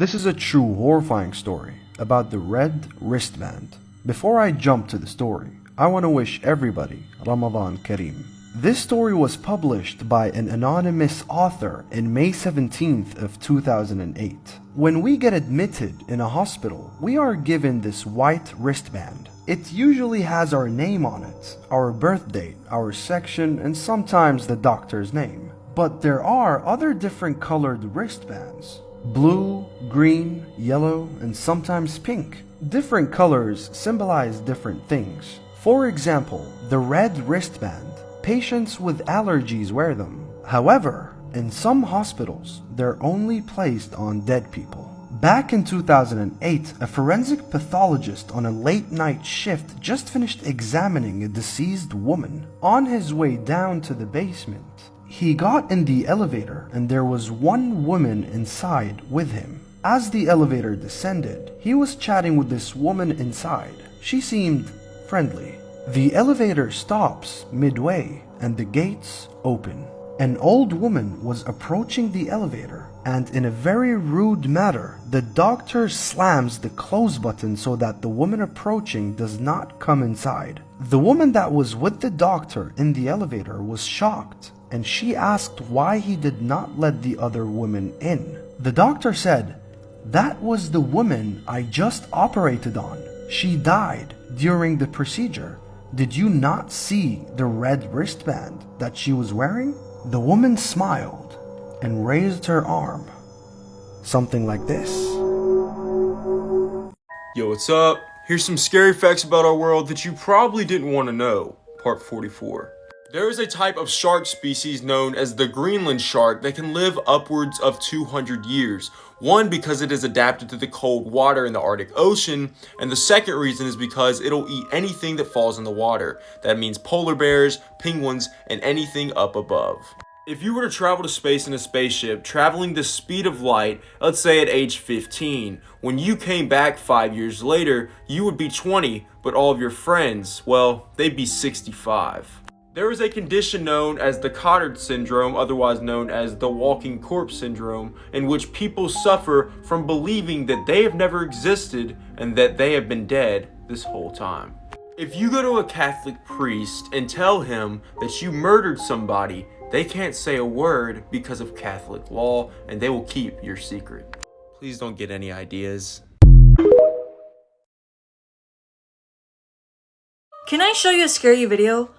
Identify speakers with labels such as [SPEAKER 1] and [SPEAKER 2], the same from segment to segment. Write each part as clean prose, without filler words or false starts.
[SPEAKER 1] This is a true horrifying story about the red wristband. Before I jump to the story, I want to wish everybody Ramadan Kareem. This story was published by an anonymous author in May 17th of 2008. When we get admitted in a hospital, we are given this white wristband. It usually has our name on it, our birth date, our section, and sometimes the doctor's name. But there are other different colored wristbands. Blue, green, yellow, and sometimes pink. Different colors symbolize different things. For example, the red wristband, patients with allergies wear them. However, in some hospitals, they're only placed on dead people. Back in 2008, a forensic pathologist on a late night shift just finished examining a deceased woman. On his way down to the basement, he got in the elevator and there was one woman inside with him. As the elevator descended, he was chatting with this woman inside. She seemed friendly. The elevator stops midway and the gates open. An old woman was approaching the elevator and in a very rude manner, the doctor slams the close button so that the woman approaching does not come inside. The woman that was with the doctor in the elevator was shocked and she asked why he did not let the other woman in. The doctor said, "That was the woman I just operated on. She died during the procedure. Did you not see the red wristband that she was wearing?" The woman smiled and raised her arm. Something like this.
[SPEAKER 2] Yo, what's up? Here's some scary facts about our world that you probably didn't want to know. Part 44. There is a type of shark species known as the Greenland shark that can live upwards of 200 years. One, because it is adapted to the cold water in the Arctic Ocean, and the second reason is because it'll eat anything that falls in the water. That means polar bears, penguins, and anything up above. If you were to travel to space in a spaceship, traveling the speed of light, let's say at age 15, when you came back 5 years later, you would be 20, but all of your friends, well, they'd be 65. There is a condition known as the Cotard syndrome, otherwise known as the walking corpse syndrome, in which people suffer from believing that they have never existed and that they have been dead this whole time. If you go to a Catholic priest and tell him that you murdered somebody, they can't say a word because of Catholic law and they will keep your secret. Please don't get any ideas.
[SPEAKER 3] Can I show you a scary video?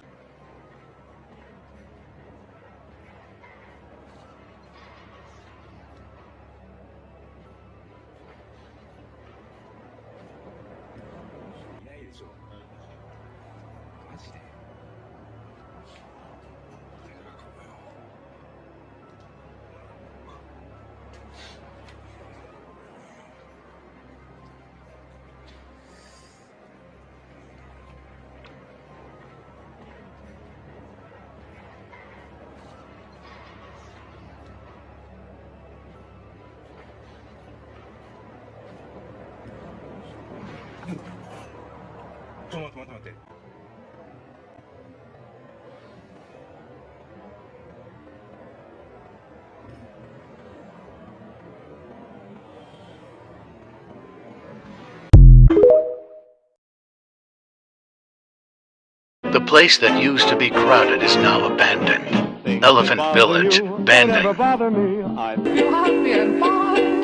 [SPEAKER 4] The place that used to be crowded is now abandoned. Elephant Village, abandoned.
[SPEAKER 5] You happy and fine,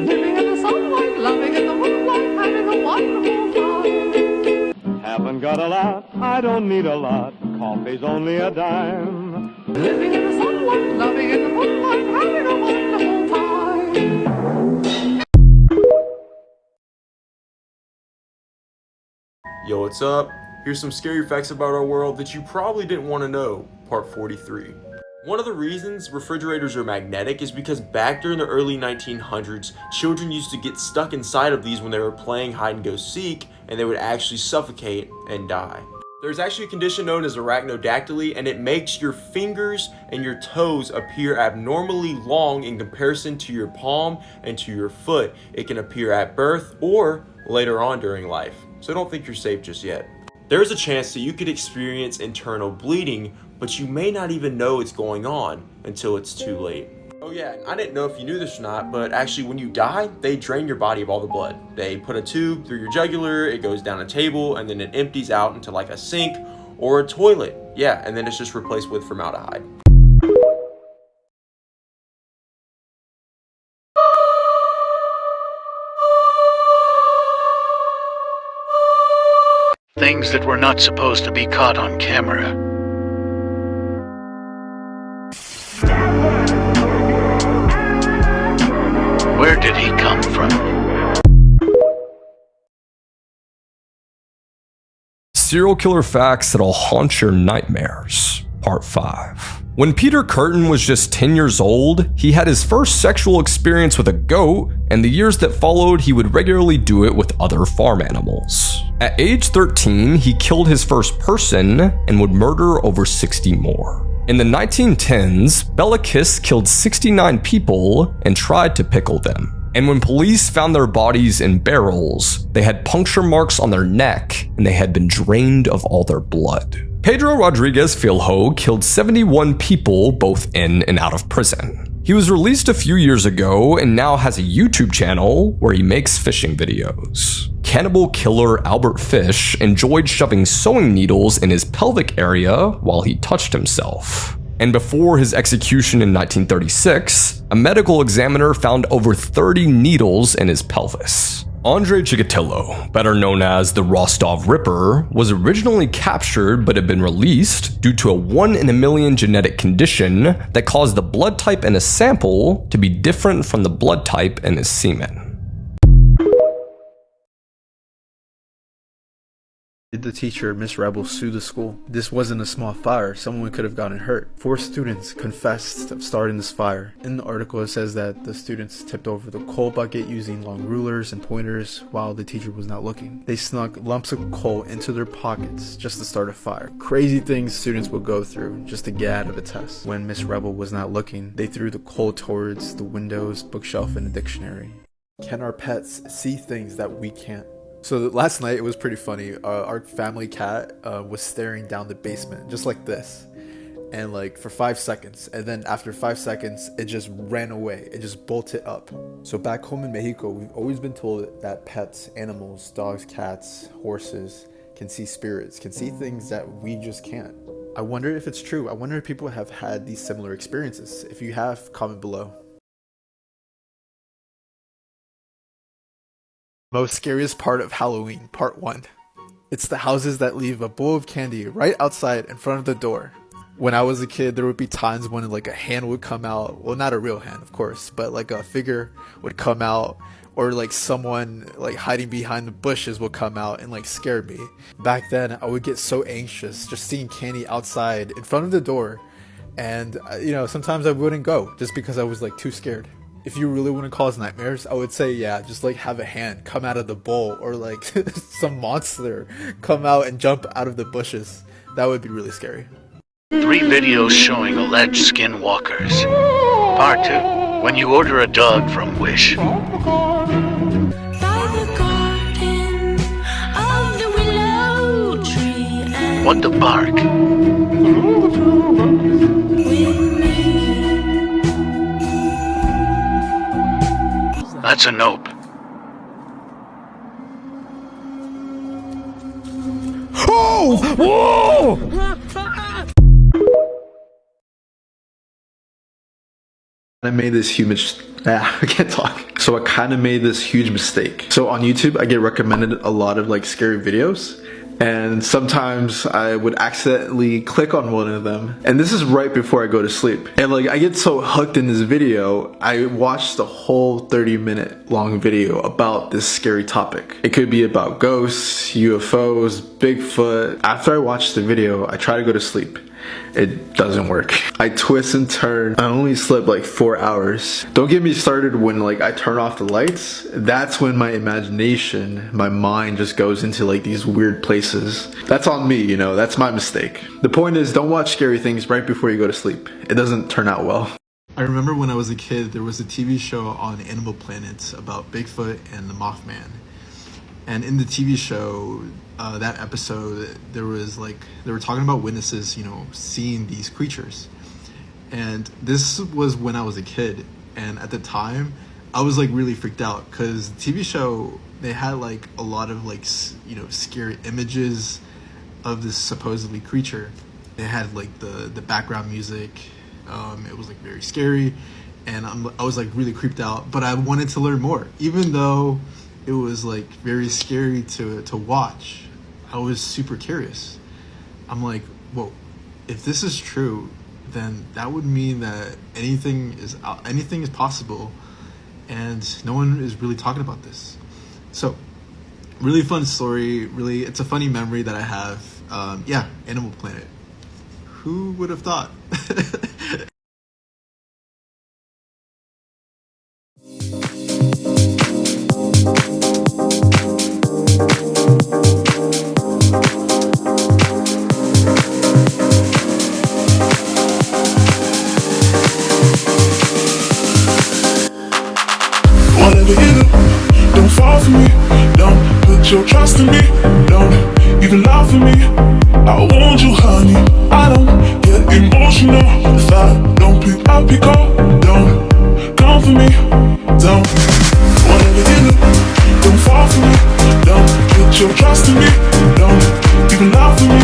[SPEAKER 5] living in the sunlight, loving in the moonlight, having a wonderful time. Haven't got a lot, I don't need a lot, coffee's only a dime. Living in the sunlight, loving in the moonlight, having a wonderful time.
[SPEAKER 2] Yo, what's up? Here's some scary facts about our world that you probably didn't want to know. Part 43. One of the reasons refrigerators are magnetic is because back during the early 1900s, children used to get stuck inside of these when they were playing hide and go seek, and they would actually suffocate and die. There's actually a condition known as arachnodactyly, and it makes your fingers and your toes appear abnormally long in comparison to your palm and to your foot. It can appear at birth or later on during life, so don't think you're safe just yet. There's a chance that you could experience internal bleeding, but you may not even know it's going on until it's too late. Oh yeah, I didn't know if you knew this or not, but actually when you die, they drain your body of all the blood. They put a tube through your jugular, it goes down a table, and then it empties out into like a sink or a toilet. Yeah, and then it's just replaced with formaldehyde.
[SPEAKER 4] Things that were not supposed to be caught on camera. Where did he come from?
[SPEAKER 6] Serial killer facts that'll haunt your nightmares, part 5. When Peter Curtin was just 10 years old, he had his first sexual experience with a goat, and the years that followed, he would regularly do it with other farm animals. At age 13, he killed his first person and would murder over 60 more. In the 1910s, Bela Kiss killed 69 people and tried to pickle them. And when police found their bodies in barrels, they had puncture marks on their neck and they had been drained of all their blood. Pedro Rodriguez Filho killed 71 people both in and out of prison. He was released a few years ago and now has a YouTube channel where he makes fishing videos. Cannibal killer Albert Fish enjoyed shoving sewing needles in his pelvic area while he touched himself. And before his execution in 1936, a medical examiner found over 30 needles in his pelvis. Andrei Chikatilo, better known as the Rostov Ripper, was originally captured but had been released due to a 1 in a million genetic condition that caused the blood type in a sample to be different from the blood type in his semen.
[SPEAKER 7] Did the teacher, Miss Rebel, sue the school? This wasn't a small fire. Someone could have gotten hurt. 4 students confessed of starting this fire. In the article, it says that the students tipped over the coal bucket using long rulers and pointers while the teacher was not looking. They snuck lumps of coal into their pockets just to start a fire. Crazy things students would go through just to get out of a test. When Miss Rebel was not looking, they threw the coal towards the windows, bookshelf, and a dictionary. Can our pets see things that we can't? So last night it was pretty funny. Our family cat was staring down the basement just like this, and like for 5 seconds, and then after 5 seconds it just ran away. It just bolted up. So back home in Mexico, we've always been told that pets, animals, dogs, cats, horses can see spirits, can see things that we just can't. I wonder if it's true. I wonder if people have had these similar experiences. If you have, comment below. Most scariest part of Halloween, part 1. It's the houses that leave a bowl of candy right outside in front of the door. When I was a kid, there would be times when like a hand would come out. Well, not a real hand, of course, but like a figure would come out, or like someone like hiding behind the bushes would come out and like scare me. Back then, I would get so anxious just seeing candy outside in front of the door. And you know, sometimes I wouldn't go just because I was like too scared. If you really want to cause nightmares, I would say, yeah, just like have a hand come out of the bowl, or like some monster come out and jump out of the bushes. That would be really scary.
[SPEAKER 4] 3 videos showing alleged skinwalkers. Part 2. When you order a dog from Wish. What the bark? That's a nope.
[SPEAKER 7] Oh! Whoa! I made this huge I can't talk. So I kind of made this huge mistake. So on YouTube, I get recommended a lot of like scary videos, and sometimes I would accidentally click on one of them, and this is right before I go to sleep, and like I get so hooked in this video, I watched the whole 30-minute long video about this scary topic. It could be about ghosts, UFOs, Bigfoot. After I watch the video, I try to go to sleep. It doesn't work. I twist and turn. I only slept like 4 hours. Don't get me started when like I turn off the lights. That's when my imagination, my mind just goes into like these weird places. That's on me, you know, that's my mistake. The point is, don't watch scary things right before you go to sleep. It doesn't turn out well. I remember when I was a kid, there was a TV show on Animal Planet about Bigfoot and the Mothman. And in the TV show, that episode, there was like, they were talking about witnesses, you know, seeing these creatures. And this was when I was a kid, and at the time I was like really freaked out because the TV show, they had like a lot of like scary images of this supposedly creature. They had like the background music. It was like very scary, and I was like really creeped out, but I wanted to learn more. Even though it was like very scary to watch, I was super curious. I'm like, whoa, if this is true, then that would mean that anything is possible, and no one is really talking about this. So really fun story. Really, it's a funny memory that I have. Yeah, Animal Planet. Who would have thought?
[SPEAKER 8] Whatever you do, don't fall for me. Don't put your trust in me. Don't even lie for me. I want you, honey. I don't get emotional if I don't pick up your call. Don't come for me. Don't. Whatever you do, don't fall for me. Don't put your trust in me. Don't even lie for me.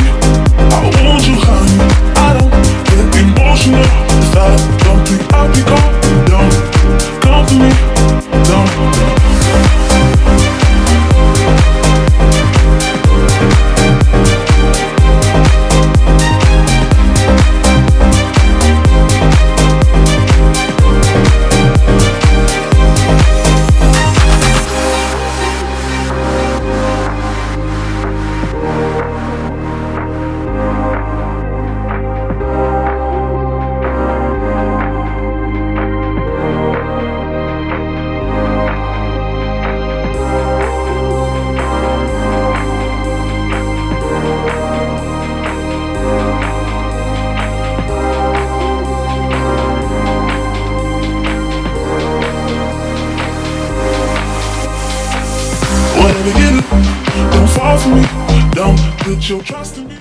[SPEAKER 8] I want you, honey. I don't get emotional if I don't pick up your call. Don't come for me. Whatever you do, don't fall for me. Don't put your trust in me.